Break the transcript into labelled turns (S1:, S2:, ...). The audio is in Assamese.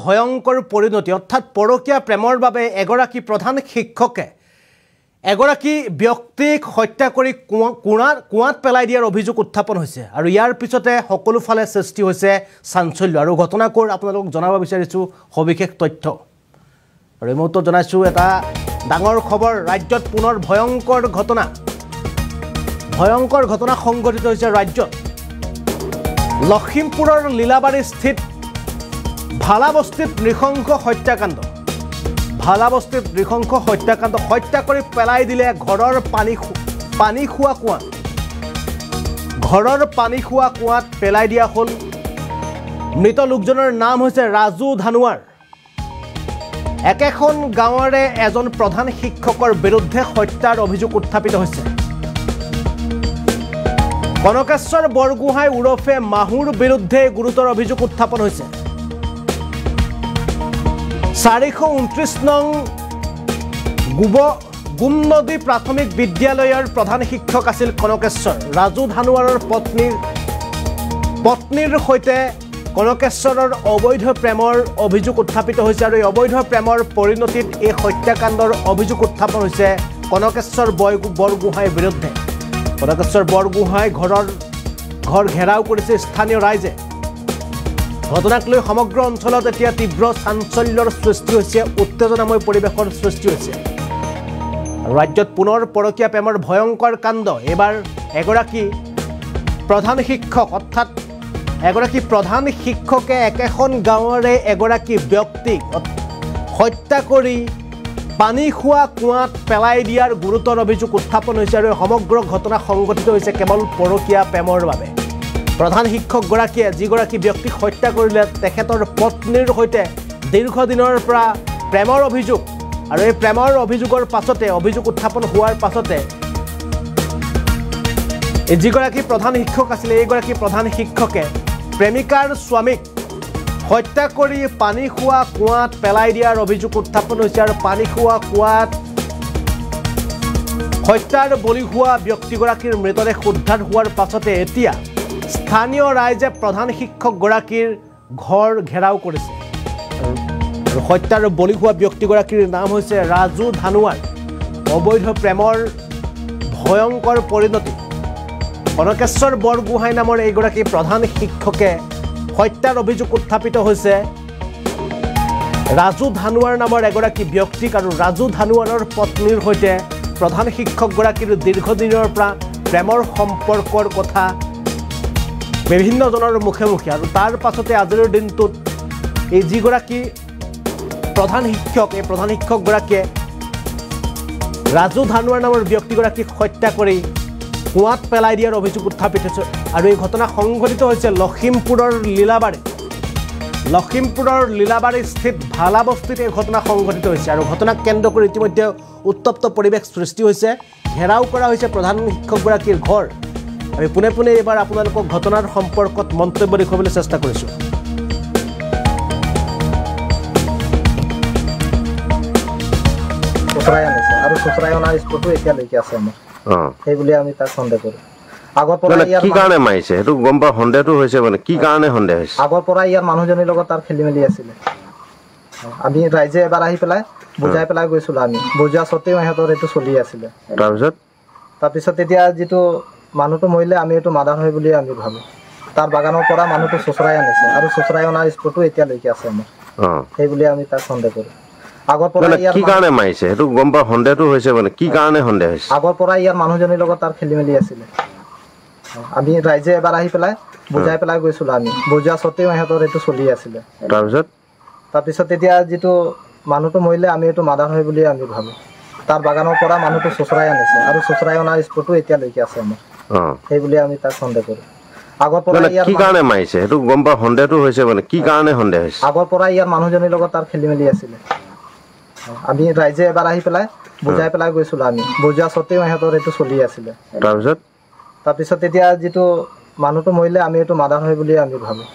S1: ভয়ঙ্কৰ পৰিণতি অৰ্থাৎ পৰকীয়া প্ৰেমৰ বাবে এগৰাকী প্ৰধান শিক্ষকে এগৰাকী ব্যক্তিক হত্যা কৰি কুঁৱাত পেলাই দিয়াৰ অভিযোগ উত্থাপন হৈছে আৰু ইয়াৰ পিছতে সকলো ফালে সৃষ্টি হৈছে চাঞ্চল্য আৰু ঘটনাকোৰ আপোনালোকক জনাব বিচাৰিছো সবিশেষ তথ্য আৰু এই মুহূৰ্তত জনাইছো এটা ডাঙৰ খবৰ ৰাজ্যত পুনৰ ভয়ঙ্কৰ ঘটনা সংঘটিত হৈছে ৰাজ্যত লখিমপুৰৰ লীলাবাৰী স্থিত ভালাবস্তিত নৃশংস হত্যাকাণ্ড হত্যা কৰি পেলাই দিলে ঘৰৰ পানী খোৱা কুঁৱাত পেলাই দিয়া হ'ল মৃত লোকজনৰ নাম হৈছে ৰাজু ধানুৱাৰ একেখন গাঁৱৰে এজন প্ৰধান শিক্ষকৰ বিৰুদ্ধে হত্যাৰ অভিযোগ উত্থাপিত হৈছে কনকেশ্বৰ বৰগোহাঁই ওৰফে মাহুৰ বিৰুদ্ধে গুৰুতৰ অভিযোগ উত্থাপন হৈছে 429 নং গুমনদী প্ৰাথমিক বিদ্যালয়ৰ প্ৰধান শিক্ষক আছিল কনকেশ্বৰ ৰাজু ধানুৱাৰৰ পত্নীৰ সৈতে কনকেশ্বৰৰ অবৈধ প্ৰেমৰ অভিযোগ উত্থাপিত হৈছে আৰু এই অবৈধ প্ৰেমৰ পৰিণতিত এই হত্যাকাণ্ডৰ অভিযোগ উত্থাপন হৈছে কনকেশ্বৰ বৰগোহাঁইৰ বিৰুদ্ধে কনকেশ্বৰ বৰগোহাঁই ঘৰ ঘেৰাও কৰিছে স্থানীয় ৰাইজে ঘটনাক লৈ সমগ্ৰ অঞ্চলত এতিয়া তীব্ৰ চাঞ্চল্যৰ সৃষ্টি হৈছে উত্তেজনাময় পৰিৱেশৰ সৃষ্টি হৈছে ৰাজ্যত পুনৰ পৰকীয়া প্ৰেমৰ ভয়ঙ্কৰ কাণ্ড এবাৰ এগৰাকী প্ৰধান শিক্ষকে একেখন গাঁৱৰে এগৰাকী ব্যক্তিক হত্যা কৰি পানী খোৱা কুঁৱাত পেলাই দিয়াৰ গুৰুতৰ অভিযোগ উত্থাপন হৈছে আৰু সমগ্ৰ ঘটনা সংঘটিত হৈছে কেৱল পৰকীয়া প্ৰেমৰ বাবে প্ৰধান শিক্ষকগৰাকীয়ে যিগৰাকী ব্যক্তিক হত্যা কৰিলে তেখেতৰ পত্নীৰ সৈতে দীৰ্ঘদিনৰ পৰা প্ৰেমৰ অভিযোগ আৰু এই প্ৰেমৰ অভিযোগৰ পাছতে অভিযোগ উত্থাপন হোৱাৰ পাছতে যিগৰাকী প্ৰধান শিক্ষক আছিল এইগৰাকী প্ৰধান শিক্ষকে প্ৰেমিকাৰ স্বামীক হত্যা কৰি পানী খোৱা কুঁৱাত পেলাই দিয়াৰ অভিযোগ উত্থাপন হৈছে আৰু পানী খোৱা কুঁৱাত হত্যাৰ বলি হোৱা ব্যক্তিগৰাকীৰ মৃতদেহ উদ্ধাৰ হোৱাৰ পাছতে এতিয়া স্থানীয় ৰাইজে প্ৰধান শিক্ষকগৰাকীৰ ঘৰ ঘেৰাও কৰিছে আৰু হত্যাৰ বলি হোৱা ব্যক্তিগৰাকীৰ নাম হৈছে ৰাজু ধানুৱাৰ অবৈধ প্ৰেমৰ ভয়ঙ্কৰ পৰিণতি কনকেশ্বৰ বৰগোহাঁই নামৰ এইগৰাকী প্ৰধান শিক্ষকে হত্যাৰ অভিযোগ উত্থাপিত হৈছে ৰাজু ধানুৱাৰ নামৰ এগৰাকী ব্যক্তিক আৰু ৰাজু ধানুৱাৰৰ পত্নীৰ সৈতে প্ৰধান শিক্ষকগৰাকীৰ দীৰ্ঘদিনৰ পৰা প্ৰেমৰ সম্পৰ্কৰ কথা বিভিন্নজনৰ মুখে আৰু তাৰ পাছতে আজিৰ দিনটোত এই যিগৰাকী প্ৰধান শিক্ষকগৰাকীয়ে ৰাজু ধানুৱাৰ নামৰ ব্যক্তিগৰাকীক হত্যা কৰি কুঁৱাত পেলাই দিয়াৰ অভিযোগ উত্থাপিত হৈছে আৰু এই ঘটনা সংঘটিত হৈছে লখিমপুৰৰ লীলাবাৰী স্থিত ভালাবস্তিত এই ঘটনা সংঘটিত হৈছে আৰু ঘটনাক কেন্দ্ৰ কৰি ইতিমধ্যে উত্তপ্ত পৰিৱেশ সৃষ্টি হৈছে ঘেৰাও কৰা হৈছে প্ৰধান শিক্ষকগৰাকীৰ ঘৰ আমি পুনে এইবাৰ আপোনালোকক ঘটনাৰ সম্পৰ্কত মন্তব্য দেখুৱাবলৈ চেষ্টা কৰিছোঁ
S2: আৰু সুচৰাই অনাৰ স্পটো এতিয়ালৈকে আছে আমাৰ সেই বুলি আমি তাক সন্দেহ কৰোঁ আগৰ পৰা
S3: কি কাৰণে মাৰিছে সেইটো গম পাওঁ সন্দেহটো হৈছে মানে কি কাৰণে সন্দেহ হৈছে
S2: আগৰ পৰা ইয়াৰ মানুহজনীৰ লগত তাৰ খেলি মেলি আছিলে আমি ৰাইজে এবাৰ আহি পেলাই বুজাই পেলাই গৈছিলোঁ আমি বুজোৱা স্বত্তেও সিহঁতৰ এইটো চলি আছিলে তাৰপিছত এতিয়া যিটো মানুহটো মৰিলে আমি এইটো মাদাৰ হয় বুলি আমি ভাবোঁ তাৰ বাগানৰ পৰা মানুহটো চোচৰাই আনিছে আৰু চোচৰাই অনাৰ স্পটো এতিয়ালৈকে আছে আমাৰ সেই বুলি আমি তাক সন্দেহ কৰোঁ আগৰ পৰা
S3: কি কাৰণে মাৰিছে সেইটো গম পাওঁ সন্দেহটো হৈছে মানে কি কাৰণে সন্দেহ হৈছে
S2: আগৰ পৰা ইয়াৰ মানুহজনীৰ লগত তাৰ খেলি মেলি আছিলে আমি ৰাইজে এবাৰ আহি পেলাই বুজাই পেলাই গৈছিলোঁ আমি বুজোৱা স্বত্তেও সিহঁতৰ এইটো চলি আছিলে তাৰপিছত এতিয়া যিটো মানুহটো মৰিলে আমি এইটো মাদাৰ হয় বুলি আমি ভাবোঁ তাৰ বাগানৰ পৰা মানুহটো চোচৰাই আনিছে আৰু চোচৰাই অনাৰ স্পটো এতিয়ালৈকে আছে আমাৰ সেই বুলি আমি তাক সন্দেহ কৰোঁ আগৰ পৰা
S3: কি কাৰণে মাৰিছে সেইটো গম পাওঁ সন্দেহটো হৈছে মানে কি কাৰণে সন্দেহ হৈছে
S2: আগৰ পৰা ইয়াৰ মানুহজনীৰ লগত তাৰ খেলি মেলি আছিলে আমি ৰাইজে এবাৰ আহি পেলাই বুজাই পেলাই গৈছিলোঁ আমি বুজোৱা স্বত্তেও সিহঁতৰ এইটো চলি আছিলে তাৰপিছত এতিয়া যিটো মানুহটো মৰিলে আমি এইটো মাদাৰ হয় বুলি আমি ভাবোঁ